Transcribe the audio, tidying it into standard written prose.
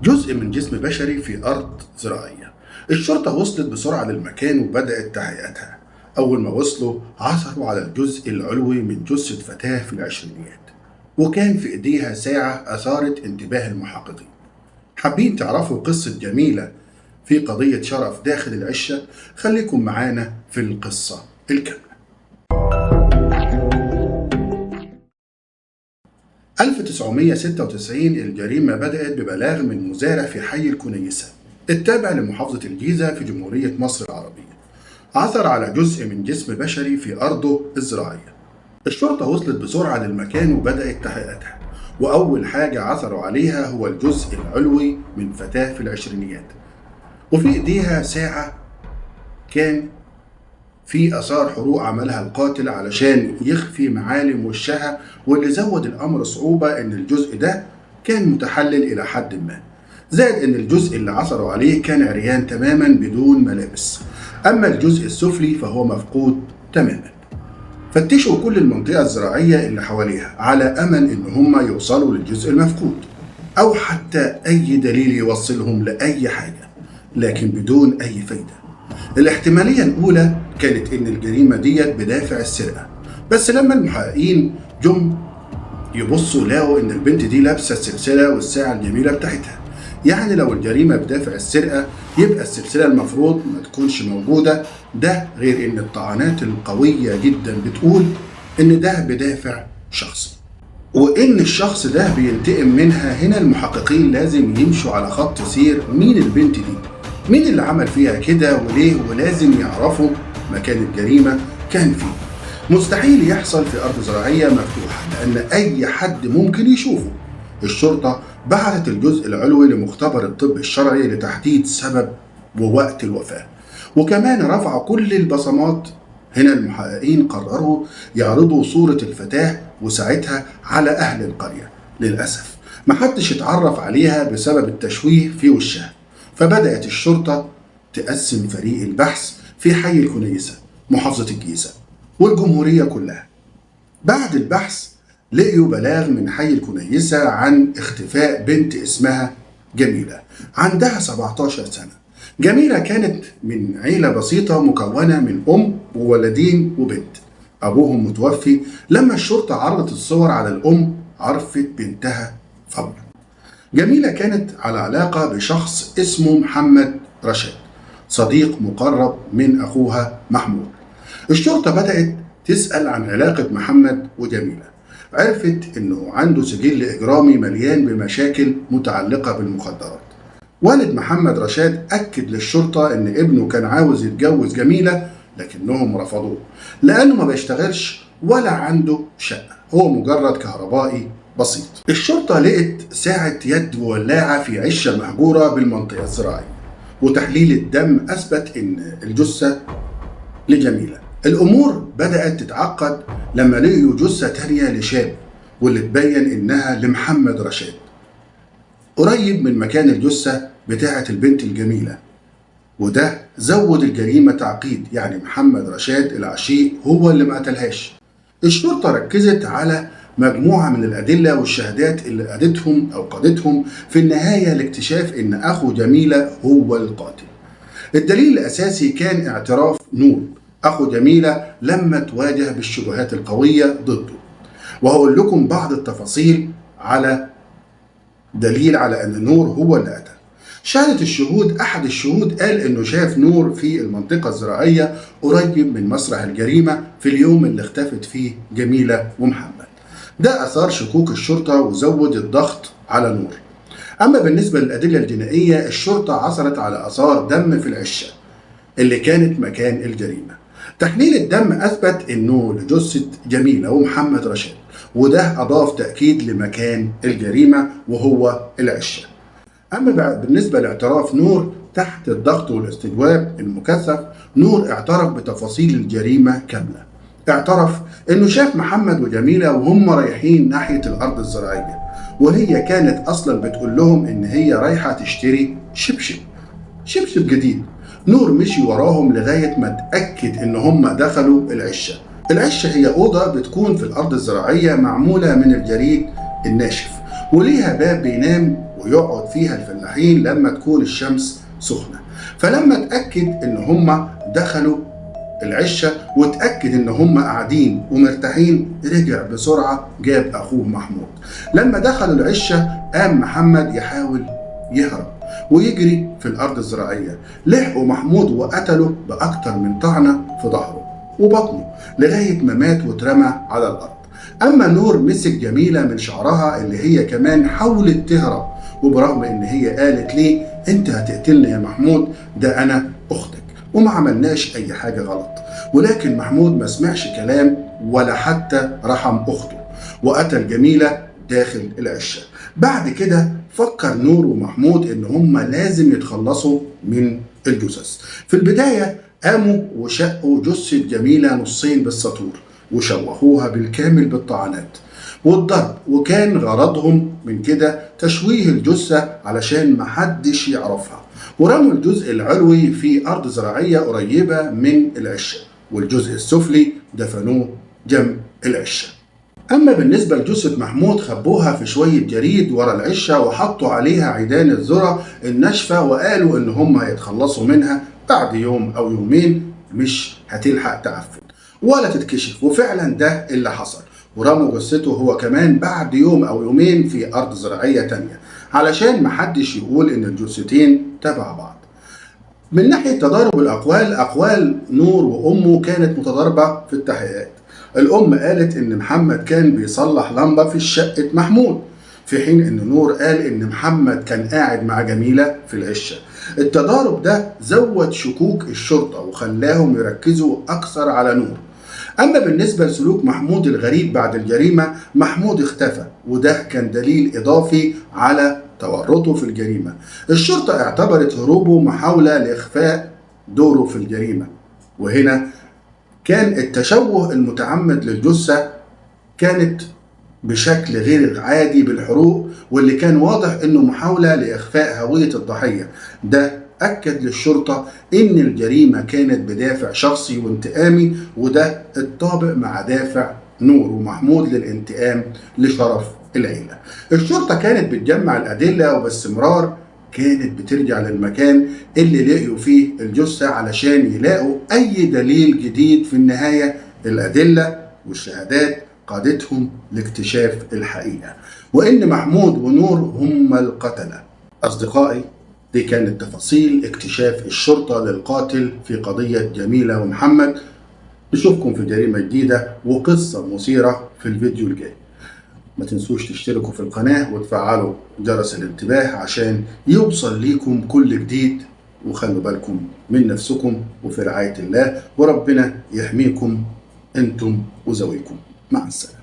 جزء من جسم بشري في أرض زراعية. الشرطة وصلت بسرعة للمكان وبدأت تحقيقاتها. أول ما وصلوا عثروا على الجزء العلوي من جثة فتاة في العشرينيات، وكان في إيديها ساعة أثارت انتباه المحققين. حابين تعرفوا قصة جميلة في قضية شرف داخل العشة؟ خليكم معانا في القصة الكاملة. 1996 الجريمة بدأت ببلاغ من مزارع في حي الكنيسة التابع لمحافظة الجيزة في جمهورية مصر العربية. عثر على جزء من جسم بشري في أرضه الزراعية. الشرطة وصلت بسرعة للمكان وبدأت تحقيقاتها، وأول حاجة عثروا عليها هو الجزء العلوي من فتاة في العشرينيات، وفي إيديها ساعة كان في آثار حروق عملها القاتل علشان يخفي معالم وشها، واللي زود الأمر صعوبة إن الجزء ده كان متحلل إلى حد ما، زائد إن الجزء اللي عثروا عليه كان عريان تماما بدون ملابس، أما الجزء السفلي فهو مفقود تماما. فتشوا كل المنطقة الزراعية اللي حواليها على أمل إن هم يوصلوا للجزء المفقود أو حتى أي دليل يوصلهم لأي حاجة، لكن بدون أي فايدة. الاحتمالية الأولى كانت إن الجريمة ديت بدافع السرقة، بس لما المحققين جم يبصوا لقوا إن البنت دي لابسة السلسلة والساعة الجميلة بتاعتها. يعني لو الجريمة بدافع السرقة يبقى السلسلة المفروض ما تكونش موجودة، ده غير إن الطعنات القوية جدا بتقول إن ده بدافع شخصي، وإن الشخص ده بينتقم منها. هنا المحققين لازم يمشوا على خط سير مين البنت دي، مين اللي عمل فيها كده وليه، ولازم يعرفوا مكان الجريمة كان فيه. مستحيل يحصل في أرض زراعية مفتوحة لأن أي حد ممكن يشوفه. الشرطة بعتت الجزء العلوي لمختبر الطب الشرعي لتحديد سبب ووقت الوفاة، وكمان رفعوا كل البصمات. هنا المحققين قرروا يعرضوا صورة الفتاة وساعتها على أهل القرية. للأسف محدش اتعرف عليها بسبب التشويه في وشها، فبدأت الشرطة تقسم فريق البحث في حي الكنيسة محافظة الجيزة والجمهورية كلها. بعد البحث لقيوا بلاغ من حي الكنيسة عن اختفاء بنت اسمها جميلة عندها 17 سنة. جميلة كانت من عيلة بسيطة مكونة من أم وولدين وبنت، أبوهم متوفي. لما الشرطة عرضت الصور على الأم عرفت بنتها فورا. جميلة كانت على علاقة بشخص اسمه محمد رشاد، صديق مقرب من أخوها محمود. الشرطة بدأت تسأل عن علاقة محمد وجميلة، عرفت إنه عنده سجل إجرامي مليان بمشاكل متعلقة بالمخدرات. والد محمد رشاد أكد للشرطة إن ابنه كان عاوز يتجوز جميلة لكنهم رفضوه لأنه ما بيشتغلش ولا عنده شقة، هو مجرد كهربائي بسيط. الشرطة لقت ساعة يد وولاعة في عشة مهجورة بالمنطقة الزراعية، وتحليل الدم أثبت إن الجثة لجميلة. الأمور بدأت تتعقد لما لقيوا جثة تانية لشاب، واللي تبين إنها لمحمد رشاد قريب من مكان الجثة بتاعة البنت الجميلة، وده زود الجريمة تعقيد. يعني محمد رشاد العشيق هو اللي ما قتلهاش. الشرطة ركزت على مجموعة من الأدلة والشهادات اللي قادتهم في النهاية لاكتشاف إن أخو جميلة هو القاتل. الدليل الأساسي كان اعتراف نور أخو جميلة لما تواجه بالشبهات القوية ضده، وهقول لكم بعض التفاصيل على دليل على أن نور هو اللي قتل. شهادة الشهود، أحد الشهود قال إنه شاف نور في المنطقة الزراعية قريب من مسرح الجريمة في اليوم اللي اختفت فيه جميلة ومحمد. ده أثار شكوك الشرطة وزود الضغط على نور. أما بالنسبة للأدلة الجنائية، الشرطة عثرت على آثار دم في العشة اللي كانت مكان الجريمة. تحليل الدم أثبت إنه لجثة جميلة ومحمد رشاد، وده أضاف تأكيد لمكان الجريمة وهو العشة. أما بالنسبة لاعتراف نور تحت الضغط والاستجواب المكثف، نور اعترف بتفاصيل الجريمة كاملة. اعترف إنه شاف محمد وجميلة وهم رايحين ناحية الأرض الزراعية، وهي كانت أصلا بتقول لهم إن هي رايحة تشتري شبشب جديد. نور مشي وراهم لغاية ما اتأكد إن هم دخلوا العشة. العشة هي أوضة بتكون في الأرض الزراعية معمولة من الجريد الناشف، وليها باب بينام ويقعد فيها الفلاحين لما تكون الشمس سخنة. فلما اتأكد ان هم دخلوا العشة واتأكد ان هم قاعدين ومرتاحين، رجع بسرعة جاب اخوه محمود. لما دخلوا العشة قام محمد يحاول يهرب ويجري في الارض الزراعية. لحقوا محمود وقتله باكتر من طعنة في ظهره وبطنه لغاية ما مات واترمى على الارض. اما نور مسك جميلة من شعرها اللي هي كمان حاولت تهرب، وبرغم ان هي قالت ليه انت هتقتلني يا محمود، ده انا اختك وما عملناش اي حاجة غلط، ولكن محمود ما سمعش كلام ولا حتى رحم اخته وقتل جميلة داخل العشة. بعد كده فكر نور ومحمود ان هم لازم يتخلصوا من الجثث. في البداية قاموا وشقوا جثة جميلة نصين بالسطور وشوهوها بالكامل بالطعنات والضرب، وكان غرضهم من كده تشويه الجثة علشان محدش يعرفها. ورموا الجزء العلوي في أرض زراعية قريبة من العشة، والجزء السفلي دفنوه جنب العشة. أما بالنسبة لجثة محمود خبوها في شوية جريد ورا العشة وحطوا عليها عيدان الذرة الناشفة، وقالوا إن هم هيتخلصوا منها بعد يوم أو يومين، مش هتلحق تعفن ولا تتكشف. وفعلا ده اللي حصل، ورموا جثته هو كمان بعد يوم أو يومين في أرض زراعية تانية علشان محدش يقول إن الجثتين تبع بعض. من ناحية تضارب الأقوال، أقوال نور وأمه كانت متضاربة في التحقيقات. الأم قالت إن محمد كان بيصلح لمبة في شقة محمود، في حين إن نور قال إن محمد كان قاعد مع جميلة في العشة. التضارب ده زود شكوك الشرطة وخلاهم يركزوا أكثر على نور. أما بالنسبة لسلوك محمود الغريب بعد الجريمة، محمود اختفى، وده كان دليل إضافي على تورطه في الجريمة. الشرطة اعتبرت هروبه محاولة لإخفاء دوره في الجريمة، وهنا كان التشوه المتعمد للجثة كانت بشكل غير عادي بالحروق، واللي كان واضح انه محاولة لإخفاء هوية الضحية. ده أكد للشرطة إن الجريمة كانت بدافع شخصي وانتقامي، وده الطابق مع دافع نور ومحمود للانتقام لشرف العيلة. الشرطة كانت بتجمع الأدلة وباستمرار كانت بترجع للمكان اللي لقيوا فيه الجثة علشان يلاقوا أي دليل جديد. في النهاية الأدلة والشهادات قادتهم لاكتشاف الحقيقة، وإن محمود ونور هم القتلة. أصدقائي، دي كانت تفاصيل اكتشاف الشرطة للقاتل في قضية جميلة ومحمد. نشوفكم في جريمة جديدة وقصة مثيرة في الفيديو الجاي. ما تنسوش تشتركوا في القناة وتفعلوا جرس الانتباه عشان يوصل ليكم كل جديد، وخلوا بالكم من نفسكم وفي رعاية الله، وربنا يحميكم انتم وذويكم. مع السلامة.